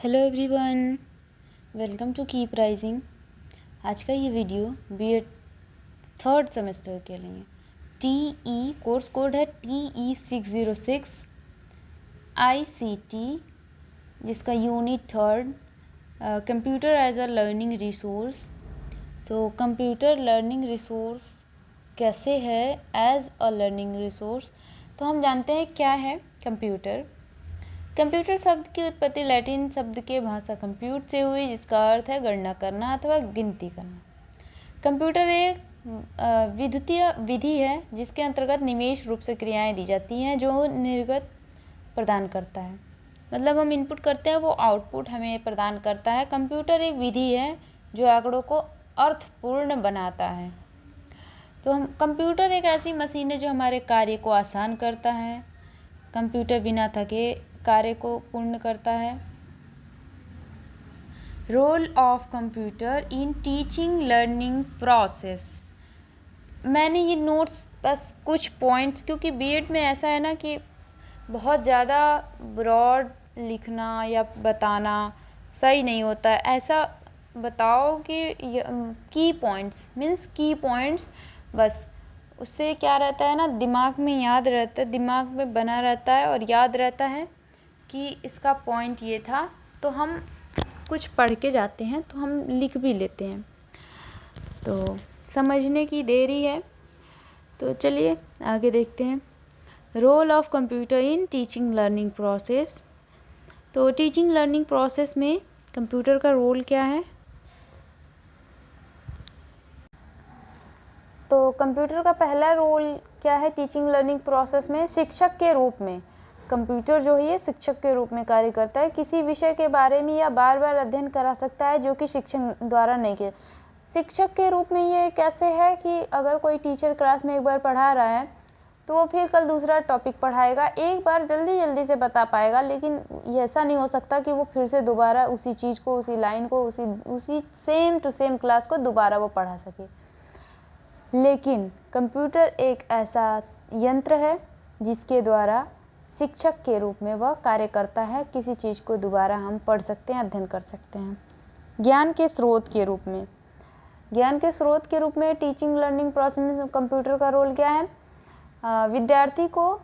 Hello everyone, welcome to Keep Rising. आज का ये वीडियो बीएड थर्ड सेमेस्टर के लिए टीई कोर्स कोड है TE606 ICT, जिसका unit third computer as a learning resource. तो कंप्यूटर लर्निंग रिसोर्स कैसे है एज अ लर्निंग रिसोर्स। तो हम जानते हैं क्या है कंप्यूटर। कंप्यूटर शब्द की उत्पत्ति लैटिन शब्द के भाषा कंप्यूट से हुई, जिसका अर्थ है गणना करना अथवा गिनती करना। कंप्यूटर एक विद्युतीय विधि है जिसके अंतर्गत निमेष रूप से क्रियाएं दी जाती हैं जो निर्गत प्रदान करता है। मतलब हम इनपुट करते हैं, वो आउटपुट हमें प्रदान करता है। कंप्यूटर एक विधि है जो आंकड़ों को अर्थपूर्ण बनाता है। तो हम कंप्यूटर एक ऐसी मशीन है जो हमारे कार्य को आसान करता है। कंप्यूटर बिना थके कार्य को पूर्ण करता है। Role of computer in teaching learning process. मैंने ये नोट्स बस कुछ पॉइंट्स, क्योंकि बीएड में ऐसा है ना कि बहुत ज़्यादा ब्रॉड लिखना या बताना सही नहीं होता है। ऐसा बताओ कि की पॉइंट्स मीन्स की पॉइंट्स, बस उससे क्या रहता है ना, दिमाग में याद रहता है, दिमाग में बना रहता है और याद रहता है कि इसका पॉइंट ये था। तो हम कुछ पढ़ के जाते हैं तो हम लिख भी लेते हैं, तो समझने की देरी है। तो चलिए आगे देखते हैं। Role of computer in teaching learning process. तो टीचिंग लर्निंग प्रोसेस में कंप्यूटर का रोल क्या है? तो कंप्यूटर का पहला रोल क्या है टीचिंग लर्निंग प्रोसेस में? शिक्षक के रूप में कंप्यूटर जो है ये शिक्षक के रूप में कार्य करता है। किसी विषय के बारे में या बार बार अध्ययन करा सकता है जो कि शिक्षक द्वारा नहीं किया। शिक्षक के रूप में ये कैसे है कि अगर कोई टीचर क्लास में एक बार पढ़ा रहा है तो वो फिर कल दूसरा टॉपिक पढ़ाएगा, एक बार जल्दी जल्दी से बता पाएगा, लेकिन ये ऐसा नहीं हो सकता कि वो फिर से दोबारा उसी चीज़ को, उसी लाइन को, उसी सेम टू सेम क्लास को दोबारा वो पढ़ा सके। लेकिन कंप्यूटर एक ऐसा यंत्र है जिसके द्वारा शिक्षक के रूप में वह कार्य करता है। किसी चीज़ को दोबारा हम पढ़ सकते हैं, अध्ययन कर सकते हैं। ज्ञान के स्रोत के रूप में, ज्ञान के स्रोत के रूप में टीचिंग लर्निंग प्रोसेस में कंप्यूटर का रोल क्या है? विद्यार्थियों को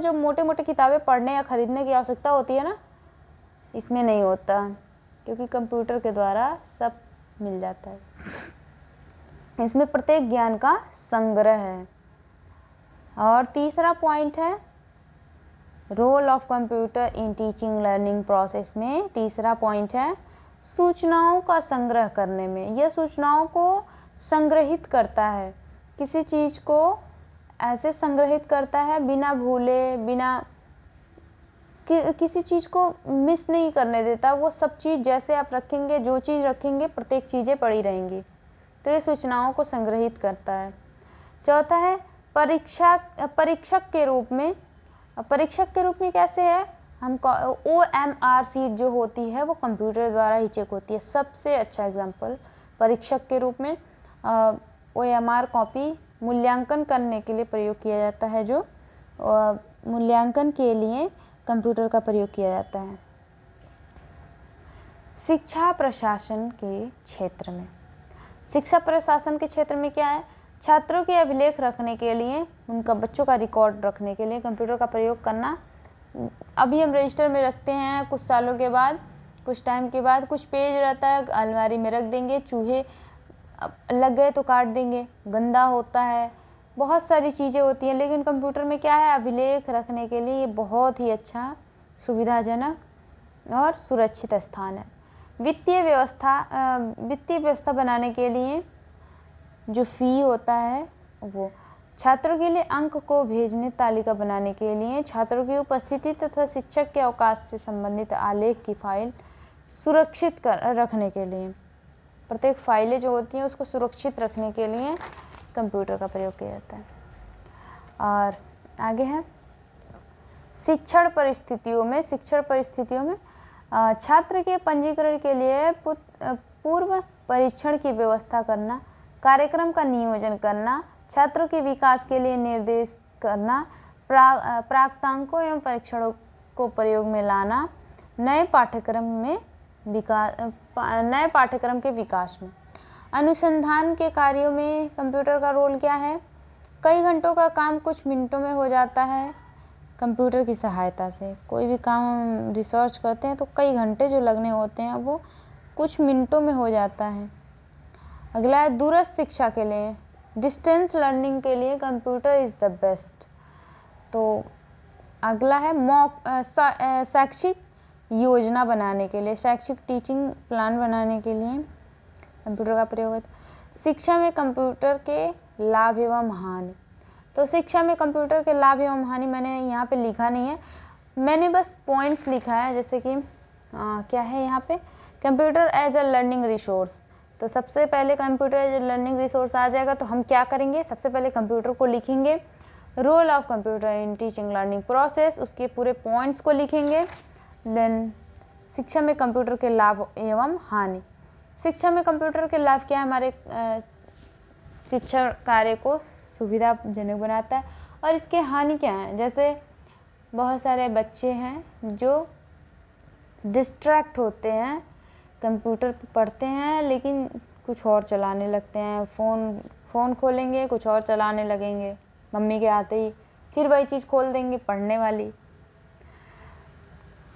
जो मोटी मोटी किताबें पढ़ने या खरीदने की आवश्यकता होती है ना, इसमें नहीं होता, क्योंकि कंप्यूटर के द्वारा सब मिल जाता है। इसमें प्रत्येक ज्ञान का संग्रह है। और तीसरा पॉइंट है role of computer in teaching learning process में। तीसरा पॉइंट है सूचनाओं का संग्रह करने में। यह सूचनाओं को संग्रहित करता है, किसी चीज़ को ऐसे संग्रहित करता है बिना भूले, बिना किसी चीज़ को मिस नहीं करने देता। वो सब चीज़ जैसे आप रखेंगे, जो चीज़ रखेंगे प्रत्येक चीज़ें पड़ी रहेंगी। तो ये सूचनाओं को संग्रहित करता है। चौथा है परीक्षक के रूप में। परीक्षक के रूप में कैसे है? हम OMR सीट जो होती है वो कंप्यूटर द्वारा ही चेक होती है। सबसे अच्छा एग्जांपल परीक्षक के रूप में OMR कॉपी मूल्यांकन करने के लिए प्रयोग किया जाता है, जो मूल्यांकन के लिए कंप्यूटर का प्रयोग किया जाता है। शिक्षा प्रशासन के क्षेत्र में, शिक्षा प्रशासन के क्षेत्र में क्या है? छात्रों के अभिलेख रखने के लिए, उनका बच्चों का रिकॉर्ड रखने के लिए कंप्यूटर का प्रयोग करना। अभी हम रजिस्टर में रखते हैं, कुछ सालों के बाद, कुछ टाइम के बाद कुछ पेज रहता है, अलमारी में रख देंगे, चूहे लग गए तो काट देंगे, गंदा होता है, बहुत सारी चीज़ें होती हैं। लेकिन कंप्यूटर में क्या है? अभिलेख रखने के लिए बहुत ही अच्छा, सुविधाजनक और सुरक्षित स्थान है। वित्तीय व्यवस्था बनाने के लिए जो फ़ी होता है वो, छात्रों के लिए अंक को भेजने तालिका बनाने के लिए, छात्रों की उपस्थिति तथा शिक्षक के अवकाश से संबंधित आलेख की फाइल सुरक्षित रखने के लिए, प्रत्येक फाइलें जो होती हैं उसको सुरक्षित रखने के लिए कंप्यूटर का प्रयोग किया जाता है। और आगे है शिक्षण परिस्थितियों में छात्र के पंजीकरण के लिए पूर्व परीक्षण की व्यवस्था करना, कार्यक्रम का नियोजन करना, छात्रों के विकास के लिए निर्देश करना, प्राप्तांकों एवं परीक्षणों को प्रयोग में लाना, नए पाठ्यक्रम के विकास में। अनुसंधान के कार्यों में कंप्यूटर का रोल क्या है? कई घंटों का काम कुछ मिनटों में हो जाता है कंप्यूटर की सहायता से। कोई भी काम हम रिसर्च करते हैं तो कई घंटे जो लगने होते हैं वो कुछ मिनटों में हो जाता है। अगला है दूरस्थ शिक्षा के लिए, डिस्टेंस लर्निंग के लिए कंप्यूटर इज़ द बेस्ट। तो अगला है शैक्षिक योजना बनाने के लिए, शैक्षिक टीचिंग प्लान बनाने के लिए कंप्यूटर का प्रयोग होता है। शिक्षा में कंप्यूटर के लाभ एवं हानि। तो शिक्षा में कंप्यूटर के लाभ एवं हानि मैंने यहाँ पे लिखा नहीं है, मैंने बस पॉइंट्स लिखा है। जैसे कि क्या है यहाँ पे, computer as a learning resource. तो सबसे पहले computer as a learning resource आ जाएगा तो हम क्या करेंगे, सबसे पहले कंप्यूटर को लिखेंगे, role of computer in teaching learning process, उसके पूरे पॉइंट्स को लिखेंगे। देन शिक्षा में कंप्यूटर के लाभ एवं हानि। शिक्षा में कंप्यूटर के लाभ क्या है, हमारे शिक्षा कार्य को सुविधाजनक बनाता है। और इसके हानि क्या है, जैसे बहुत सारे बच्चे हैं जो डिस्ट्रैक्ट होते हैं, कंप्यूटर पर पढ़ते हैं लेकिन कुछ और चलाने लगते हैं, फ़ोन खोलेंगे कुछ और चलाने लगेंगे, मम्मी के आते ही फिर वही चीज़ खोल देंगे पढ़ने वाली।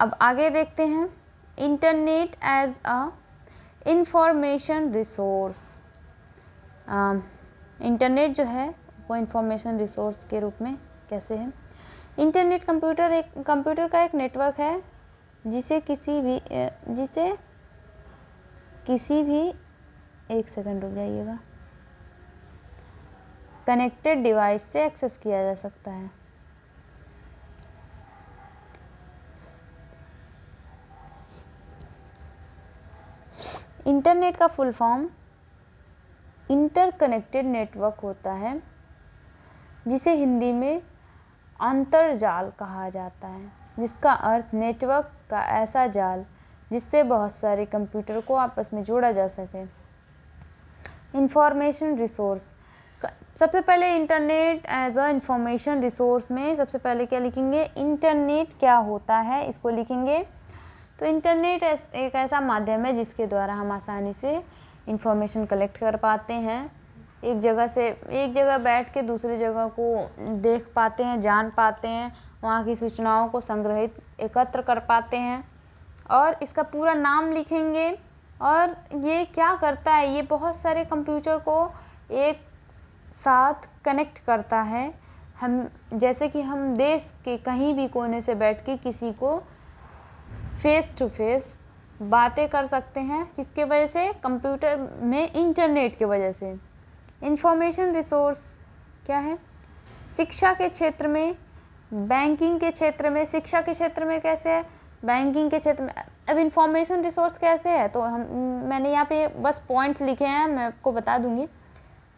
अब आगे देखते हैं, internet as a information resource. Internet जो है वो इंफॉर्मेशन रिसोर्स के रूप में कैसे है। इंटरनेट कंप्यूटर का एक नेटवर्क है जिसे किसी भी एक सेकंड रुक जाइएगा, कनेक्टेड डिवाइस से एक्सेस किया जा सकता है। इंटरनेट का फुल फॉर्म इंटरकनेक्टेड नेटवर्क होता है, जिसे हिंदी में अंतरजाल कहा जाता है, जिसका अर्थ नेटवर्क का ऐसा जाल जिससे बहुत सारे कंप्यूटर को आपस में जोड़ा जा सके। इंफॉर्मेशन रिसोर्स, सबसे पहले internet as a information resource में सबसे पहले क्या लिखेंगे, इंटरनेट क्या होता है इसको लिखेंगे। तो इंटरनेट एक ऐसा माध्यम है जिसके द्वारा हम आसानी से इंफॉर्मेशन कलेक्ट कर पाते हैं, एक जगह बैठ के दूसरी जगह को देख पाते हैं, जान पाते हैं, वहाँ की सूचनाओं को संग्रहित एकत्र कर पाते हैं। और इसका पूरा नाम लिखेंगे। और ये क्या करता है, ये बहुत सारे कंप्यूटर को एक साथ कनेक्ट करता है। हम जैसे कि हम देश के कहीं भी कोने से बैठ के किसी को फेस टू फेस बातें कर सकते हैं, किसके वजह से, कंप्यूटर में इंटरनेट की वजह से। इंफॉर्मेशन रिसोर्स क्या है, शिक्षा के क्षेत्र में, बैंकिंग के क्षेत्र में, शिक्षा के क्षेत्र में कैसे है, बैंकिंग के क्षेत्र में। अब इंफॉर्मेशन रिसोर्स कैसे है, तो मैंने यहाँ पे बस पॉइंट्स लिखे हैं, मैं आपको बता दूंगी।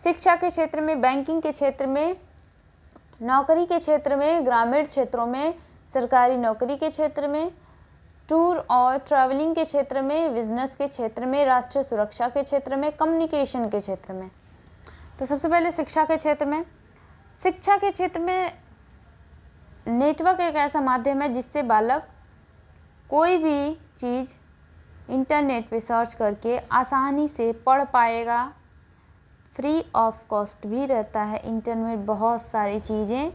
शिक्षा के क्षेत्र में, बैंकिंग के क्षेत्र में, नौकरी के क्षेत्र में, ग्रामीण क्षेत्रों में, सरकारी नौकरी के क्षेत्र में, टूर और ट्रैवलिंग के क्षेत्र में, बिजनेस के क्षेत्र में, राष्ट्रीय सुरक्षा के क्षेत्र में, कम्युनिकेशन के क्षेत्र में। तो सबसे पहले शिक्षा के क्षेत्र में, शिक्षा के क्षेत्र में नेटवर्क एक ऐसा माध्यम है जिससे बालक कोई भी चीज़ इंटरनेट पे सर्च करके आसानी से पढ़ पाएगा, फ्री ऑफ कॉस्ट भी रहता है इंटरनेट बहुत सारी चीज़ें,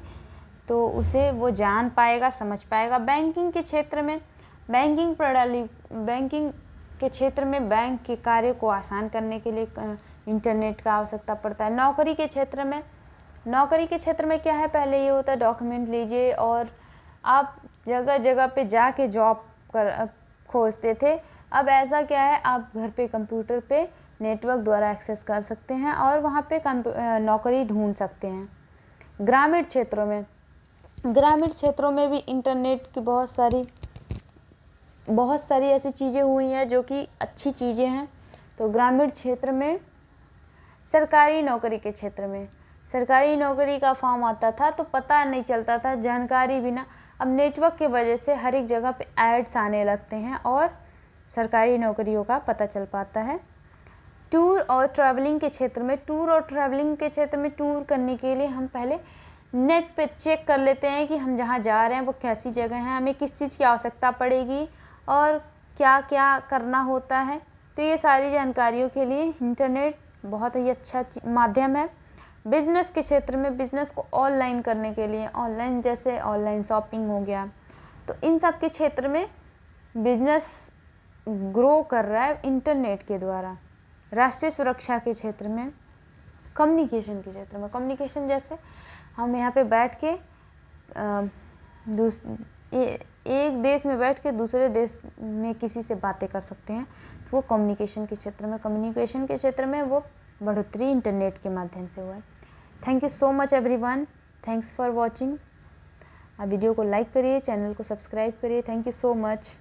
तो उसे वो जान पाएगा, समझ पाएगा। बैंकिंग के क्षेत्र में, बैंकिंग के क्षेत्र में बैंक के कार्य को आसान करने के लिए इंटरनेट का आवश्यकता पड़ता है। नौकरी के क्षेत्र में क्या है, पहले ये होता है डॉक्यूमेंट लीजिए और आप जगह जगह पे जाके जॉब खोजते थे। अब ऐसा क्या है, आप घर पे कंप्यूटर पे नेटवर्क द्वारा एक्सेस कर सकते हैं और वहाँ पे नौकरी ढूंढ सकते हैं। ग्रामीण क्षेत्रों में भी इंटरनेट की बहुत सारी ऐसी चीज़ें हुई हैं जो कि अच्छी चीज़ें हैं। तो ग्रामीण क्षेत्र में, सरकारी नौकरी के क्षेत्र में, सरकारी नौकरी का फॉर्म आता था तो पता नहीं चलता था, जानकारी बिना। अब नेटवर्क की वजह से हर एक जगह पे एड्स आने लगते हैं और सरकारी नौकरियों का पता चल पाता है। टूर और ट्रैवलिंग के क्षेत्र में, टूर करने के लिए हम पहले नेट पे चेक कर लेते हैं कि हम जहाँ जा रहे हैं वो कैसी जगह है, हमें किस चीज़ की आवश्यकता पड़ेगी और क्या क्या करना होता है। तो ये सारी जानकारियों के लिए इंटरनेट बहुत ही अच्छा माध्यम है। बिज़नेस के क्षेत्र में बिज़नेस को ऑनलाइन करने के लिए, ऑनलाइन जैसे ऑनलाइन शॉपिंग हो गया, तो इन सब के क्षेत्र में बिज़नेस ग्रो कर रहा है इंटरनेट के द्वारा। राष्ट्रीय सुरक्षा के क्षेत्र में, कम्युनिकेशन के क्षेत्र में, कम्युनिकेशन जैसे हम यहाँ पे बैठ के एक देश में बैठ के दूसरे देश में किसी से बातें कर सकते हैं, तो वो कम्युनिकेशन के क्षेत्र में, कम्युनिकेशन के क्षेत्र में वो बढ़ोतरी इंटरनेट के माध्यम से हुआ है। Thank you so much everyone, thanks for watching. Video को लाइक करिए, चैनल को सब्सक्राइब करिए। Thank you so much.